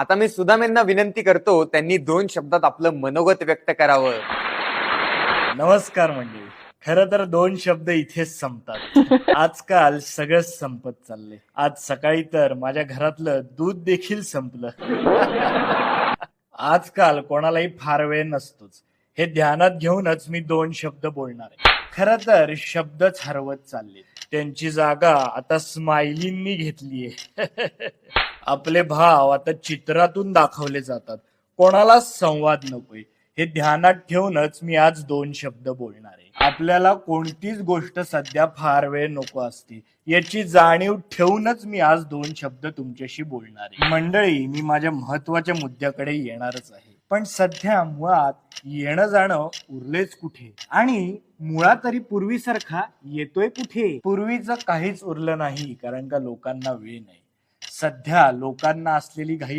आता मी सुदामेंना विनंती करतो त्यांनी 2 शब्दात आपलं मनोगत व्यक्त करावं. नमस्कार मंडळी. खरं तर 2 शब्द इथेच संपतात. आजकाल सगळंच संपत चाललंय. आज सकाळी तर माझ्या घरातलं दूध देखील संपलं. आजकाल कोणालाही फार वेळ नसतोच. हे ध्यानात घेऊनच मी 2 शब्द बोलणार आहे. खरं तर शब्दच हरवत चालले. त्यांची जागा आता स्माइलींनी घेतलीये. आपले भाव आता चित्रातून दाखवले जातात. कोणाला संवाद नकोय. हे ध्यानात ठेवूनच मी आज 2 शब्द बोलणार आहे. आपल्याला कोणतीच गोष्ट सध्या फार वेळ नको असते याची जाणीव ठेवूनच मी आज 2 शब्द तुमच्याशी बोलणार आहे. मंडळी, मी माझ्या महत्वाच्या मुद्द्याकडे येणारच आहे. पण सध्या मुळात येणं जाणं उरलेच कुठे, आणि मुळात तरी पूर्वीसारखा येतोय कुठे. पूर्वीचं काहीच उरलं नाही, कारण का लोकांना वेळ नाही. सध्या लोकांना असलेली घाई